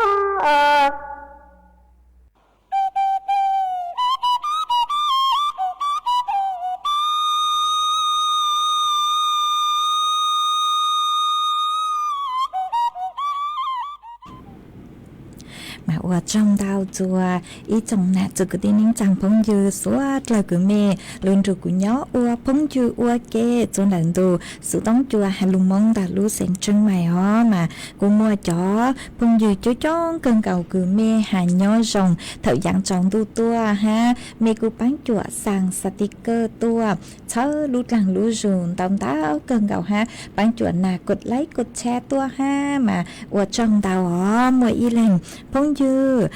？mà ở trong đào chùa ý trong nè chùa cái tiếng chẳng phong dư suốt là cứ mê luôn rồi của nhỏ ua phong dư ua kê cho lần đồ sự tống chùa hà lùng mong đã lú sen chân mày ho mà cũng mua chó phong dư chú chó cơn cầu cứ mê hà nhỏ rồng thợ dạng tròn tu tua ha mê cứ bán chùa sang sticker tua chớ lú lằng lú rùn tông táo cơn cầu ha bán chùa nà cột lấy cột che tua ha mà ở trong đào ho mua y lành phong dư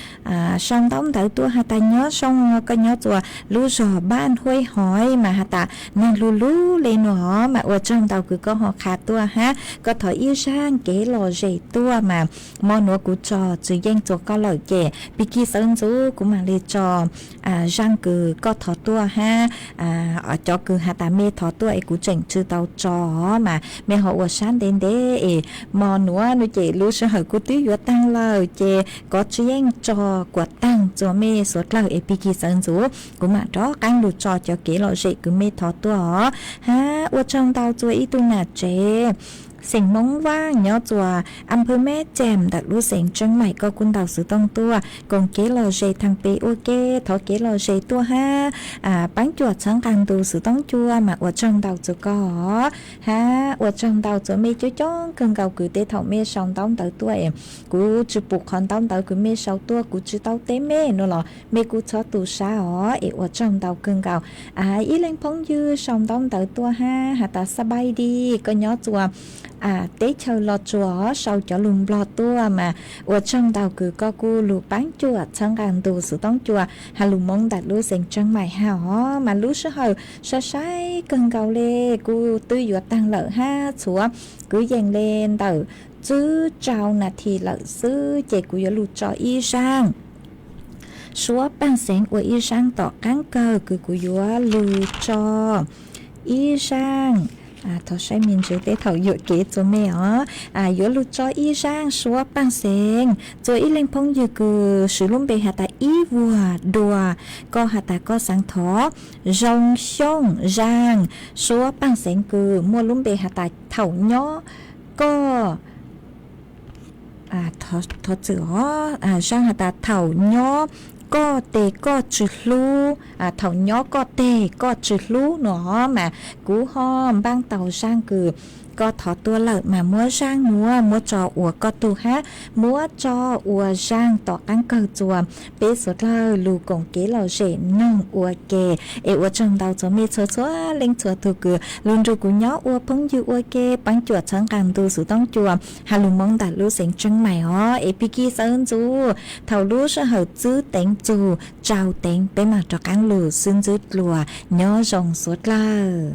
xong tống tới tua hà ta nhớ xong có nhớ chùa lú rò ban huôi hỏi mà hà ta nàng lú lú lên nó mà ở trong tàu cứ có họ khá tua ha có thổi yêu sang kế lò dày tua mà mò nó cũng trò chứ danh chùa có lời kể bị kia sơn chú cũng mà lê trò răng cứ có thọ tua ha ở cho cứ hà ta mê thọ tua ấy cũng chỉnh chư tàu trò mà mẹ họ ở sáng đến đấy mò nó chị lú sẽ hỏi cô tí vừa tăng lời chị có chứ danh trò của tăng cho mê số lời ấy bị kia sơn chú cũng mà đó căng lụt trò cho kế lò dày cứ mê thọ tua ha ở trong tàu chùa ý tu nà chếสิ่งมงว่างย่อจัวอำเภอแม่แจ่มดักรู้เสียงจังใหม่ก็กุนดาวสือต้องตัวกงเกลอเจทางเปโอเกทอเกลอเจตัวห้าปังจวดช้างการดูสือต้องจัวมาอวดจังดาวจัวก็ฮะอวดจังดาวจัวไม่จ้องเกินเก่าคือเตะเท่าเมย์สองต้องเต๋อตัวเองกูจะปลุกคอนต้องเต๋อคือเมย์สองตัวกูจะเต้าเต้เมย์นั่นหรอเมย์กูชอบตูซาอ๋อเออวดจังดาวเกินเก่าอีเล่งพงยืสองต้องเต๋อตัวห้าหาตาสบายดีก็ย่อจัวtế chờ lọt chùa sau cho lùng lọt tua mà ở trong tàu cứ có cu lù bán chùa trong càng tù sự tống chùa hà lù mong đặt lú sen chân mày hảo mà lú sơ hờ sơ sái cần cầu lê cu tư dọa tăng lợi ha chúa cứ dành lên tàu chứ trao nà thì lợi sư chạy của lù cho y sang số ban sen của y sang tỏ cán cờ cứ của lù cho y sang thọ sai mình chữ tế thầu dội kế cho mẹ dội lụt cho y sang xóa băng sen rồi y lên phong dư cứ sử lung bề hạ ta y vua đùa có hạ ta có sáng thó rong xông rang xóa băng sen cứ mua lung bề hạ ta thầu nhó có thọ chữ rang hạ ta thầu nhó có tê có chữ lú thầu nhó có tê có chữ lú nó mà cú hom bang tàu sang cử có thọ tua lợi mà múa sang múa trò ủa có tu hát múa cho ủa sang tỏ căng cờ chùa bế số lời lù cổng kế lò rể nông ủa kề ủa trong tàu cho mê chua chua lên chùa tu cử luôn rồi cú nhó ủa phong dư ủa kê bánh chùa chẳng càng tu sự tông chùa hà lù mong đã lú xanh chân mày biki sơn chú thầu lú sẽ hợp chữ tên chú trao tên bế mà cho căng lù xuyên dứt lùa nhó rồng suốt lời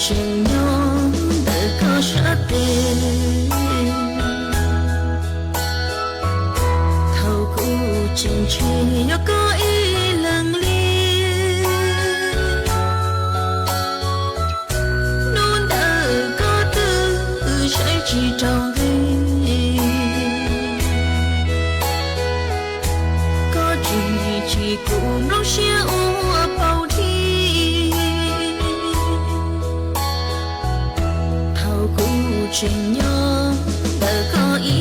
Trình nhóm để có sát tiền thầu cụ trình chỉ nhớ có ý lặng liên nôn đỡ có tư trái chỉ trong vi có chỉ cùng nó chia ua bao trình nhóm đã có ý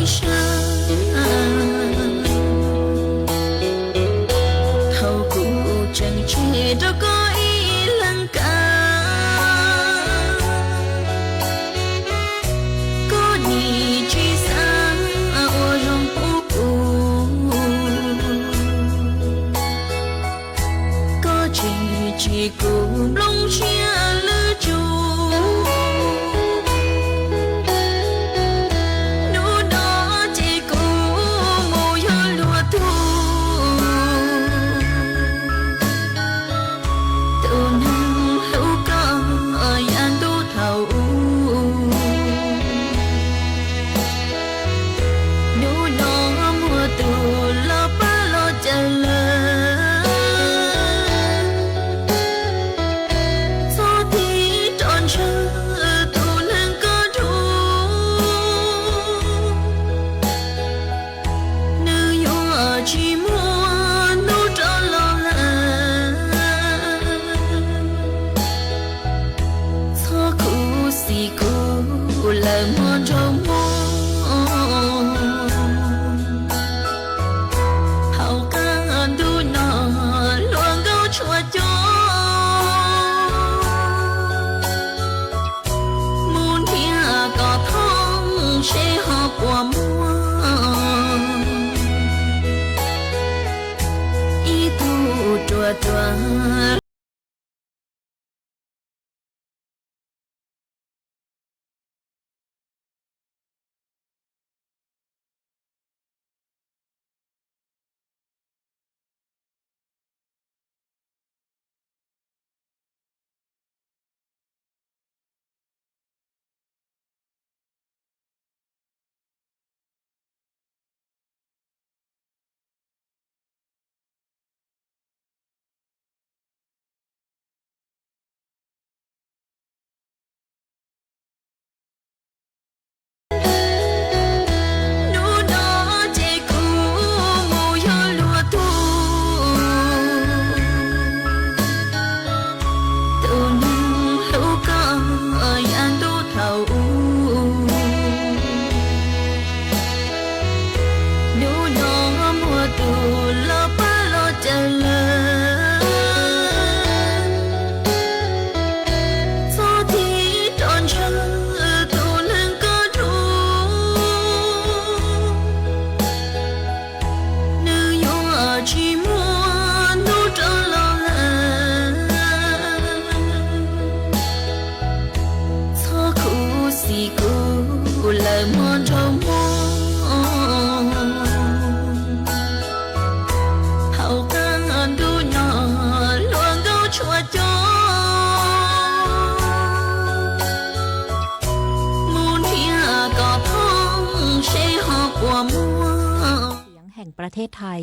ประเทศไทย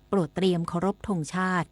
โปรดเตรียมเคารพธงชาติ